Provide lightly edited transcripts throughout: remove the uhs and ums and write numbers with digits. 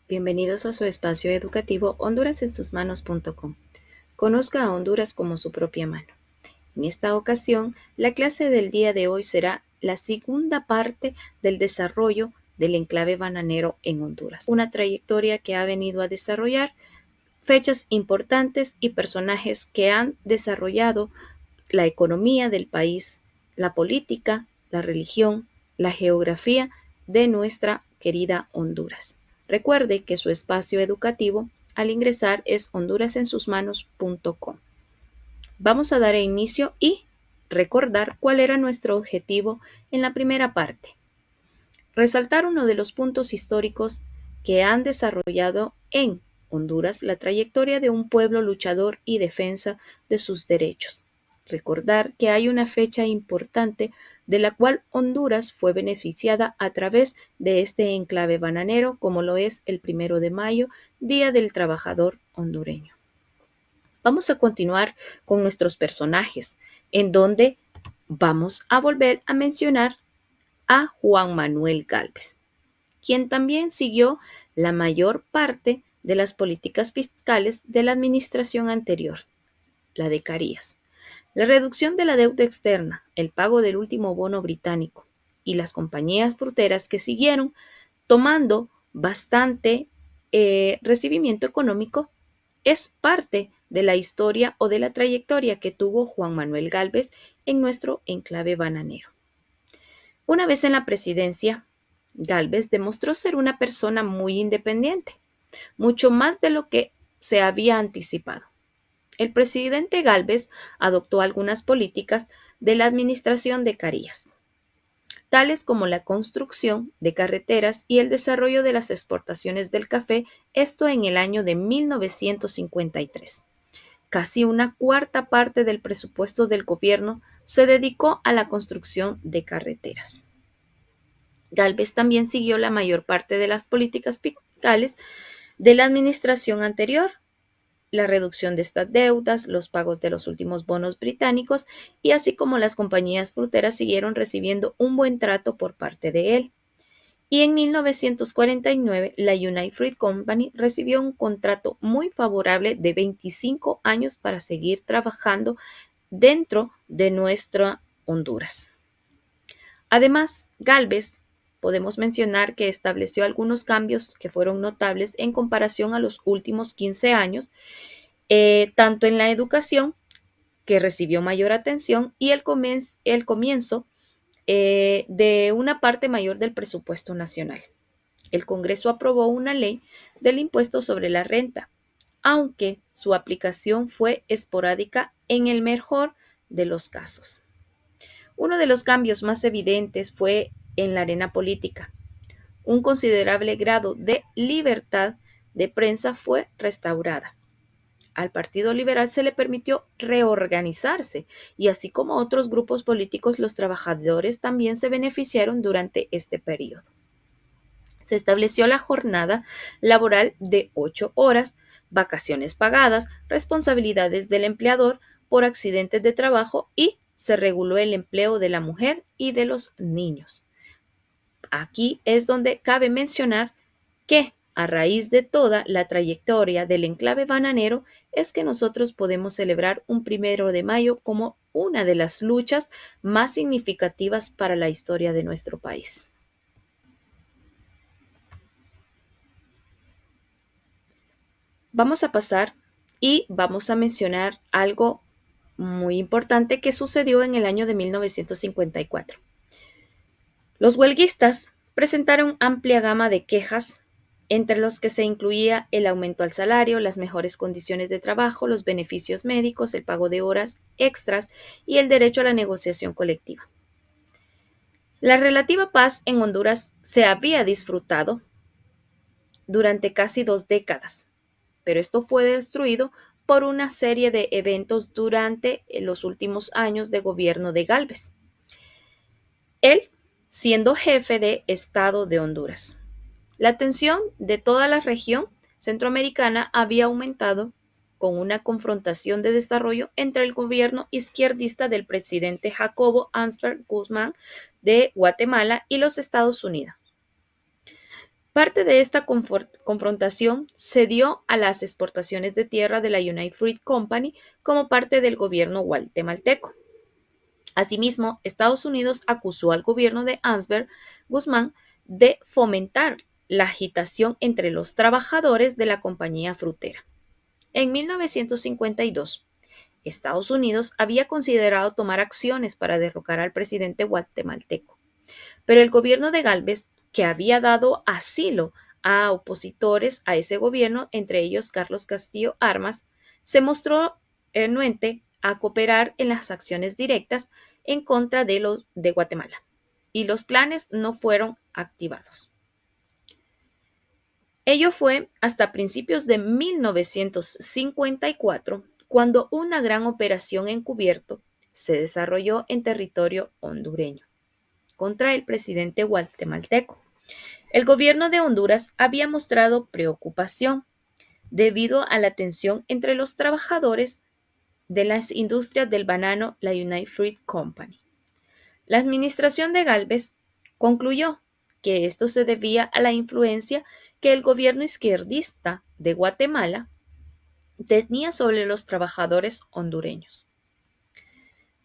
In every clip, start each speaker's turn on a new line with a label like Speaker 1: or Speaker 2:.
Speaker 1: Bienvenidos a su espacio educativo hondurasensusmanos.com. Conozca a Honduras como su propia mano. En esta ocasión, la clase del día de hoy será la segunda parte del desarrollo del enclave bananero en Honduras, una trayectoria que ha venido a desarrollar fechas importantes y personajes que han desarrollado la economía del país, la política, la religión, la geografía de nuestra querida Honduras. Recuerde que su espacio educativo al ingresar es hondurasensusmanos.com. Vamos a dar inicio y recordar cuál era nuestro objetivo en la primera parte. Resaltar uno de los puntos históricos que han desarrollado en Honduras la trayectoria de un pueblo luchador y defensa de sus derechos. Recordar que hay una fecha importante de la cual Honduras fue beneficiada a través de este enclave bananero, como lo es el 1 de mayo, Día del Trabajador hondureño. Vamos a continuar con nuestros personajes, en donde vamos a volver a mencionar a Juan Manuel Gálvez, quien también siguió la mayor parte de las políticas fiscales de la administración anterior, la de Carías. La reducción de la deuda externa, el pago del último bono británico y las compañías fruteras que siguieron tomando bastante recibimiento económico es parte de la historia o de la trayectoria que tuvo Juan Manuel Gálvez en nuestro enclave bananero. Una vez en la presidencia, Gálvez demostró ser una persona muy independiente, mucho más de lo que se había anticipado. El presidente Gálvez adoptó algunas políticas de la administración de Carías, tales como la construcción de carreteras y el desarrollo de las exportaciones del café, esto en el año de 1953. Casi una cuarta parte del presupuesto del gobierno se dedicó a la construcción de carreteras. Gálvez también siguió la mayor parte de las políticas fiscales de la administración anterior, la reducción de estas deudas, los pagos de los últimos bonos británicos y así como las compañías fruteras siguieron recibiendo un buen trato por parte de él. Y en 1949, la United Fruit Company recibió un contrato muy favorable de 25 años para seguir trabajando dentro de nuestra Honduras. Además, Gálvez podemos mencionar que estableció algunos cambios que fueron notables en comparación a los últimos 15 años, tanto en la educación, que recibió mayor atención, y el comienzo de una parte mayor del presupuesto nacional. El Congreso aprobó una ley del impuesto sobre la renta, aunque su aplicación fue esporádica en el mejor de los casos. Uno de los cambios más evidentes fue en la arena política. Un considerable grado de libertad de prensa fue restaurada. Al Partido Liberal se le permitió reorganizarse y así como otros grupos políticos, los trabajadores también se beneficiaron durante este periodo. Se estableció la jornada laboral de 8 horas, vacaciones pagadas, responsabilidades del empleador por accidentes de trabajo y se reguló el empleo de la mujer y de los niños. Aquí es donde cabe mencionar que a raíz de toda la trayectoria del enclave bananero es que nosotros podemos celebrar un 1 de mayo como una de las luchas más significativas para la historia de nuestro país. Vamos a pasar y vamos a mencionar algo muy importante que sucedió en el año de 1954. Los huelguistas presentaron amplia gama de quejas, entre los que se incluía el aumento al salario, las mejores condiciones de trabajo, los beneficios médicos, el pago de horas extras y el derecho a la negociación colectiva. La relativa paz en Honduras se había disfrutado durante casi 2 décadas, pero esto fue destruido por una serie de eventos durante los últimos años de gobierno de Gálvez, él siendo jefe de Estado de Honduras. La tensión de toda la región centroamericana había aumentado con una confrontación de desarrollo entre el gobierno izquierdista del presidente Jacobo Arbenz Guzmán de Guatemala y los Estados Unidos. Parte de esta confrontación se dio a las exportaciones de tierra de la United Fruit Company como parte del gobierno guatemalteco. Asimismo, Estados Unidos acusó al gobierno de Ansbert Guzmán de fomentar la agitación entre los trabajadores de la compañía frutera. En 1952, Estados Unidos había considerado tomar acciones para derrocar al presidente guatemalteco, pero el gobierno de Gálvez, que había dado asilo a opositores a ese gobierno, entre ellos Carlos Castillo Armas, se mostró renuente a cooperar en las acciones directas en contra de Guatemala, y los planes no fueron activados. Ello fue hasta principios de 1954 cuando una gran operación encubierto se desarrolló en territorio hondureño contra el presidente guatemalteco. El gobierno de Honduras había mostrado preocupación debido a la tensión entre los trabajadores de las industrias del banano, la United Fruit Company. La administración de Gálvez concluyó que esto se debía a la influencia que el gobierno izquierdista de Guatemala tenía sobre los trabajadores hondureños.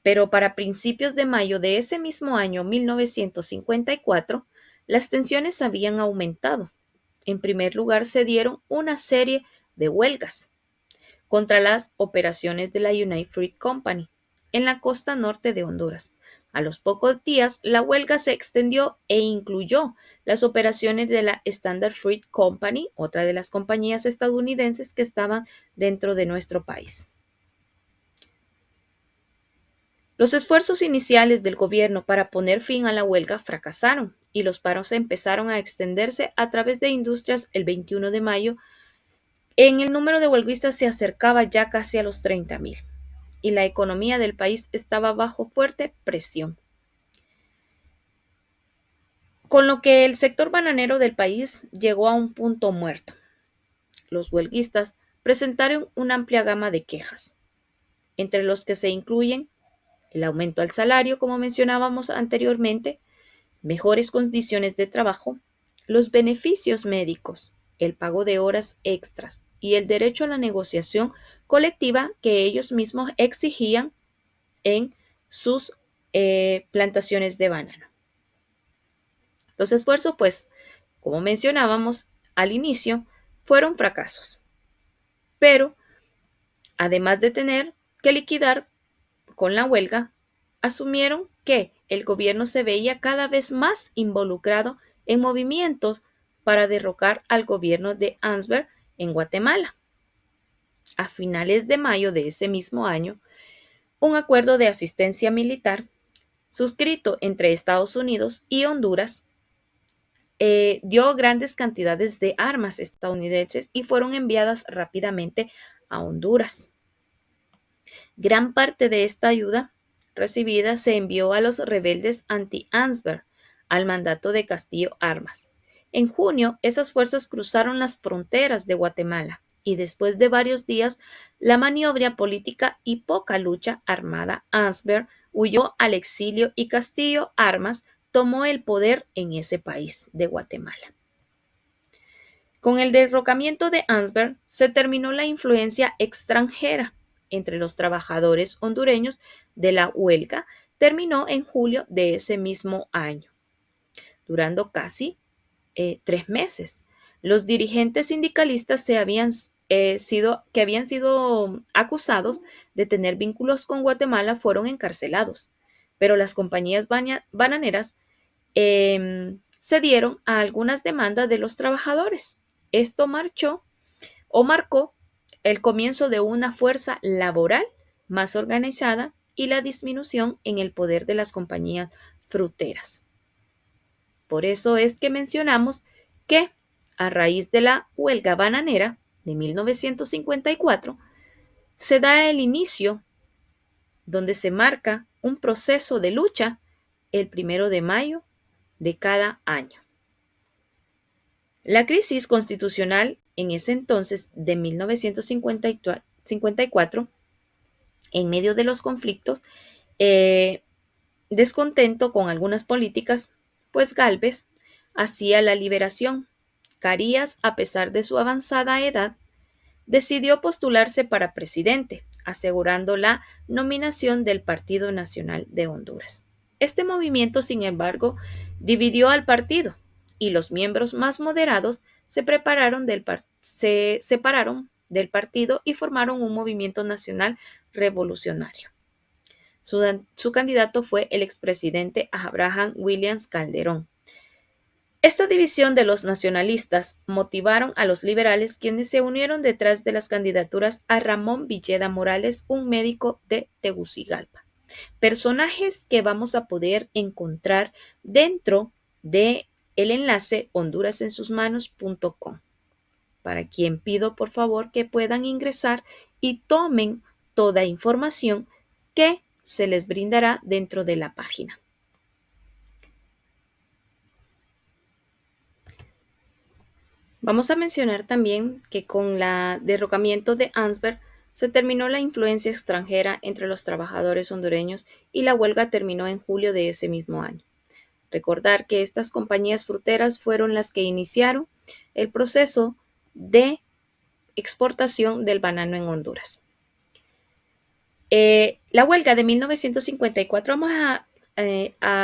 Speaker 1: Pero para principios de mayo de ese mismo año, 1954, las tensiones habían aumentado. En primer lugar, se dieron una serie de huelgas contra las operaciones de la United Fruit Company en la costa norte de Honduras. A los pocos días, la huelga se extendió e incluyó las operaciones de la Standard Fruit Company, otra de las compañías estadounidenses que estaban dentro de nuestro país. Los esfuerzos iniciales del gobierno para poner fin a la huelga fracasaron y los paros empezaron a extenderse a través de industrias. El 21 de mayo, el número de huelguistas se acercaba ya casi a los 30,000 y la economía del país estaba bajo fuerte presión, con lo que el sector bananero del país llegó a un punto muerto. Los huelguistas presentaron una amplia gama de quejas, entre los que se incluyen el aumento al salario, como mencionábamos anteriormente, mejores condiciones de trabajo, los beneficios médicos, el pago de horas extras y el derecho a la negociación colectiva que ellos mismos exigían en sus plantaciones de banano. Los esfuerzos, pues, como mencionábamos al inicio, fueron fracasos, pero además de tener que liquidar con la huelga, asumieron que el gobierno se veía cada vez más involucrado en movimientos para derrocar al gobierno de Ansbert en Guatemala. A finales de mayo de ese mismo año, un acuerdo de asistencia militar suscrito entre Estados Unidos y Honduras dio grandes cantidades de armas estadounidenses y fueron enviadas rápidamente a Honduras. Gran parte de esta ayuda recibida se envió a los rebeldes anti-Ansbert al mandato de Castillo Armas. En junio, esas fuerzas cruzaron las fronteras de Guatemala y después de varios días, la maniobra política y poca lucha armada, Ansbert huyó al exilio y Castillo Armas tomó el poder en ese país de Guatemala. Con el derrocamiento de Ansbert se terminó la influencia extranjera entre los trabajadores hondureños de la huelga. Terminó en julio de ese mismo año, durando casi 3 meses. Los dirigentes sindicalistas habían sido acusados de tener vínculos con Guatemala fueron encarcelados, pero las compañías bananeras cedieron a algunas demandas de los trabajadores. Esto marcó el comienzo de una fuerza laboral más organizada y la disminución en el poder de las compañías fruteras. Por eso es que mencionamos que a raíz de la huelga bananera de 1954 se da el inicio donde se marca un proceso de lucha el 1 de mayo de cada año. La crisis constitucional en ese entonces de 1954, en medio de los conflictos, descontento con algunas políticas, pues Gálvez hacía la liberación Carías, a pesar de su avanzada edad, decidió postularse para presidente, asegurando la nominación del Partido Nacional de Honduras. Este movimiento, sin embargo, dividió al partido y los miembros más moderados se separaron del partido y formaron un movimiento nacional revolucionario. Su candidato fue el expresidente Abraham Williams Calderón. Esta división de los nacionalistas motivaron a los liberales, quienes se unieron detrás de las candidaturas a Ramón Villeda Morales, un médico de Tegucigalpa. Personajes que vamos a poder encontrar dentro de el enlace hondurasensusmanos.com, para quien pido por favor que puedan ingresar y tomen toda información que se les brindará dentro de la página. Vamos a mencionar también que con el derrocamiento de Ansberg se terminó la influencia extranjera entre los trabajadores hondureños y la huelga terminó en julio de ese mismo año. Recordar que estas compañías fruteras fueron las que iniciaron el proceso de exportación del banano en Honduras. La huelga de 1954, vamos a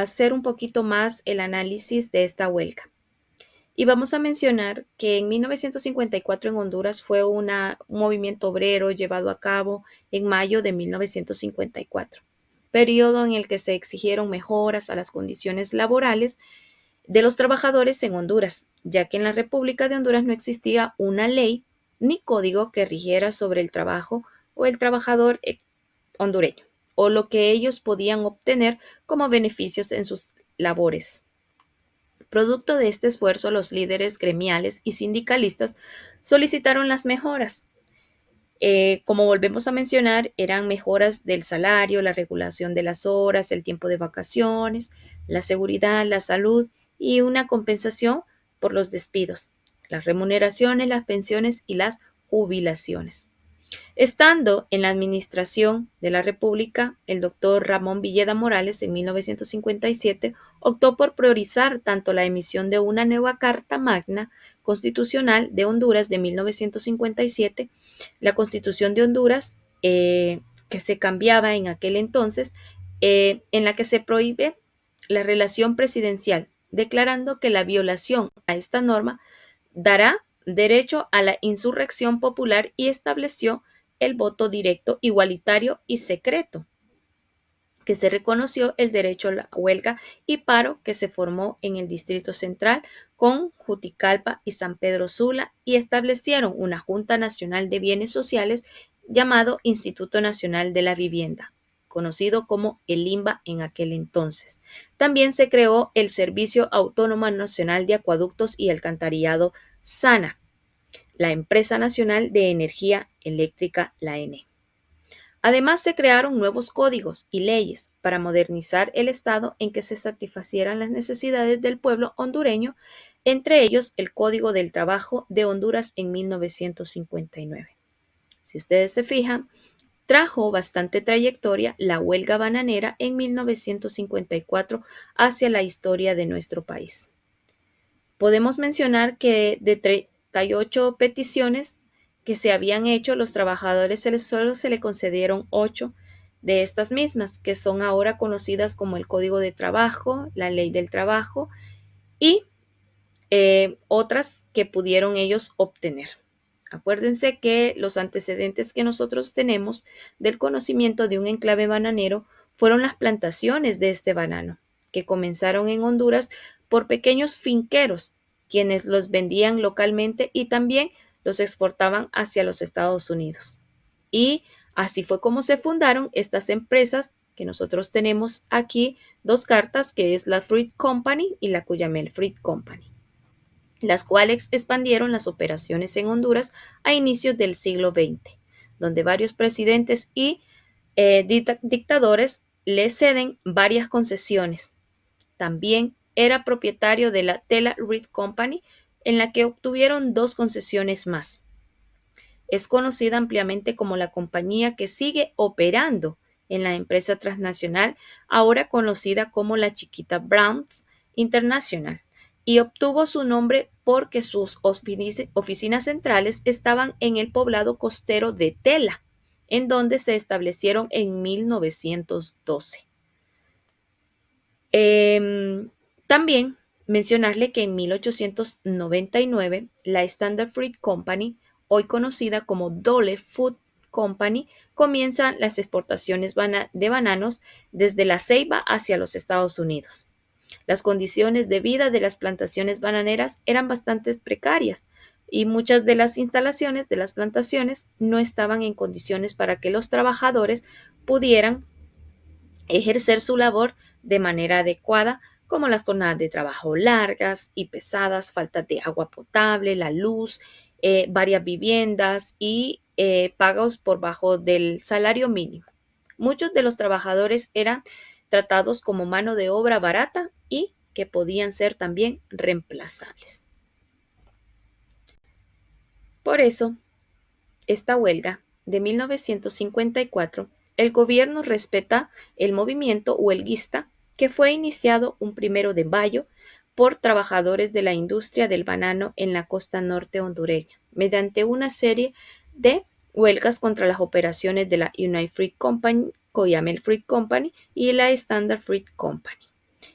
Speaker 1: hacer un poquito más el análisis de esta huelga. Y vamos a mencionar que en 1954 en Honduras fue un movimiento obrero llevado a cabo en mayo de 1954, periodo en el que se exigieron mejoras a las condiciones laborales de los trabajadores en Honduras, ya que en la República de Honduras no existía una ley ni código que rigiera sobre el trabajo o el trabajador hondureño, o lo que ellos podían obtener como beneficios en sus labores. Producto de este esfuerzo, los líderes gremiales y sindicalistas solicitaron las mejoras. Como volvemos a mencionar, eran mejoras del salario, la regulación de las horas, el tiempo de vacaciones, la seguridad, la salud y una compensación por los despidos, las remuneraciones, las pensiones y las jubilaciones. Estando en la administración de la República, el doctor Ramón Villeda Morales en 1957 optó por priorizar tanto la emisión de una nueva Carta Magna Constitucional de Honduras de 1957, la Constitución de Honduras, que se cambiaba en aquel entonces, en la que se prohíbe la relación presidencial, declarando que la violación a esta norma dará derecho a la insurrección popular y estableció el voto directo, igualitario y secreto, que se reconoció el derecho a la huelga y paro que se formó en el Distrito Central con Juticalpa y San Pedro Sula y establecieron una Junta Nacional de Bienes Sociales llamado Instituto Nacional de la Vivienda, conocido como el INVA en aquel entonces. También se creó el Servicio Autónomo Nacional de Acueductos y Alcantarillado SANA, la Empresa Nacional de Energía Eléctrica, la ENE. Además, se crearon nuevos códigos y leyes para modernizar el Estado en que se satisfacieran las necesidades del pueblo hondureño, entre ellos el Código del Trabajo de Honduras en 1959. Si ustedes se fijan, trajo bastante trayectoria la huelga bananera en 1954 hacia la historia de nuestro país. Podemos mencionar que de 38 peticiones que se habían hecho, los trabajadores solo se le concedieron 8 de estas mismas, que son ahora conocidas como el Código de Trabajo, la Ley del Trabajo y otras que pudieron ellos obtener. Acuérdense que los antecedentes que nosotros tenemos del conocimiento de un enclave bananero fueron las plantaciones de este banano, que comenzaron en Honduras por pequeños finqueros, quienes los vendían localmente y también los exportaban hacia los Estados Unidos. Y así fue como se fundaron estas empresas que nosotros tenemos aquí, dos cartas, que es la Fruit Company y la Cuyamel Fruit Company, las cuales expandieron las operaciones en Honduras a inicios del siglo XX, donde varios presidentes y dictadores le ceden varias concesiones. También era propietario de la Tela Reed Company, en la que obtuvieron 2 concesiones más. Es conocida ampliamente como la compañía que sigue operando en la empresa transnacional, ahora conocida como la Chiquita Brands International, y obtuvo su nombre porque sus oficinas centrales estaban en el poblado costero de Tela, en donde se establecieron en 1912. También mencionarle que en 1899 la Standard Fruit Company, hoy conocida como Dole Food Company, comienzan las exportaciones de bananos desde la Ceiba hacia los Estados Unidos. Las condiciones de vida de las plantaciones bananeras eran bastante precarias y muchas de las instalaciones de las plantaciones no estaban en condiciones para que los trabajadores pudieran ejercer su labor de manera adecuada, como las jornadas de trabajo largas y pesadas, falta de agua potable, la luz, varias viviendas y pagos por bajo del salario mínimo. Muchos de los trabajadores eran tratados como mano de obra barata y que podían ser también reemplazables. Por eso, esta huelga de 1954, el gobierno respeta el movimiento huelguista que fue iniciado un 1 de mayo por trabajadores de la industria del banano en la costa norte hondureña, mediante una serie de huelgas contra las operaciones de la United Fruit Company, Coyamel Fruit Company y la Standard Fruit Company.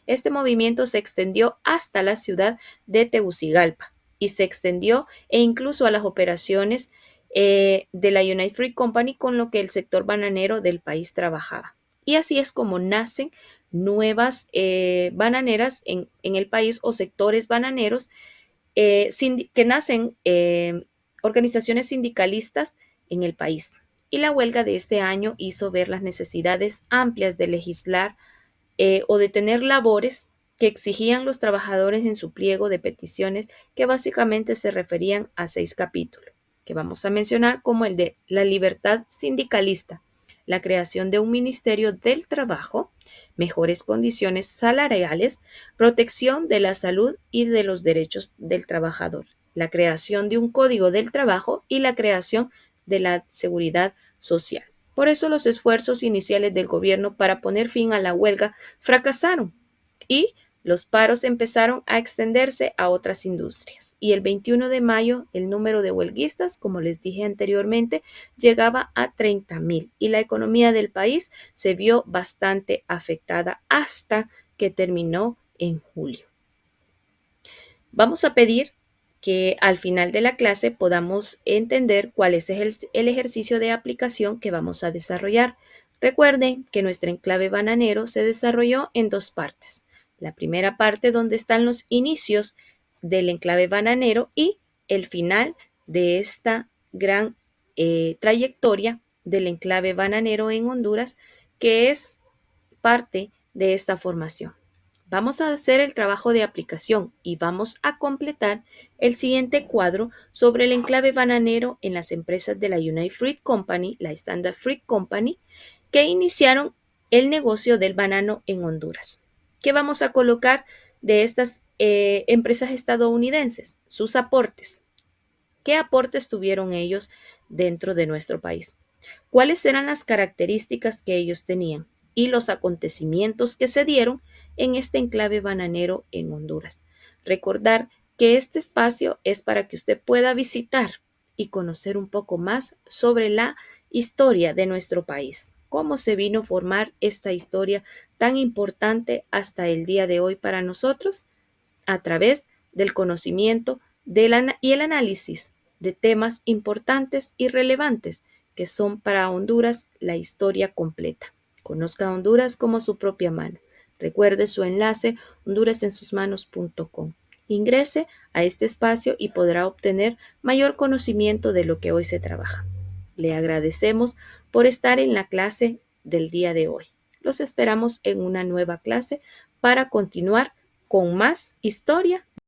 Speaker 1: Este movimiento se extendió hasta la ciudad de Tegucigalpa y se extendió incluso a las operaciones de la United Fruit Company, con lo que el sector bananero del país trabajaba. Y así es como nacen nuevas bananeras en el país, o sectores bananeros que nacen organizaciones sindicalistas en el país. Y la huelga de este año hizo ver las necesidades amplias de legislar o de tener labores que exigían los trabajadores en su pliego de peticiones, que básicamente se referían a 6 capítulos, que vamos a mencionar, como el de la libertad sindicalista, la creación de un ministerio del trabajo, mejores condiciones salariales, protección de la salud y de los derechos del trabajador, la creación de un código del trabajo y la creación de la seguridad social. Por eso los esfuerzos iniciales del gobierno para poner fin a la huelga fracasaron y los paros empezaron a extenderse a otras industrias. Y el 21 de mayo el número de huelguistas, como les dije anteriormente, llegaba a 30,000 y la economía del país se vio bastante afectada hasta que terminó en julio. Vamos a pedir que al final de la clase podamos entender cuál es el ejercicio de aplicación que vamos a desarrollar. Recuerden que nuestro enclave bananero se desarrolló en 2 partes. La primera parte, donde están los inicios del enclave bananero, y el final de esta gran trayectoria del enclave bananero en Honduras, que es parte de esta formación. Vamos a hacer el trabajo de aplicación y vamos a completar el siguiente cuadro sobre el enclave bananero en las empresas de la United Fruit Company, la Standard Fruit Company, que iniciaron el negocio del banano en Honduras. ¿Qué vamos a colocar de estas empresas estadounidenses? Sus aportes. ¿Qué aportes tuvieron ellos dentro de nuestro país? ¿Cuáles eran las características que ellos tenían y los acontecimientos que se dieron en este enclave bananero en Honduras? Recordar que este espacio es para que usted pueda visitar y conocer un poco más sobre la historia de nuestro país, cómo se vino a formar esta historia tan importante hasta el día de hoy para nosotros, a través del conocimiento y el análisis de temas importantes y relevantes que son para Honduras la historia completa. Conozca a Honduras como su propia mano. Recuerde su enlace hondurasensusmanos.com. Ingrese a este espacio y podrá obtener mayor conocimiento de lo que hoy se trabaja. Le agradecemos por estar en la clase del día de hoy. Los esperamos en una nueva clase para continuar con más historia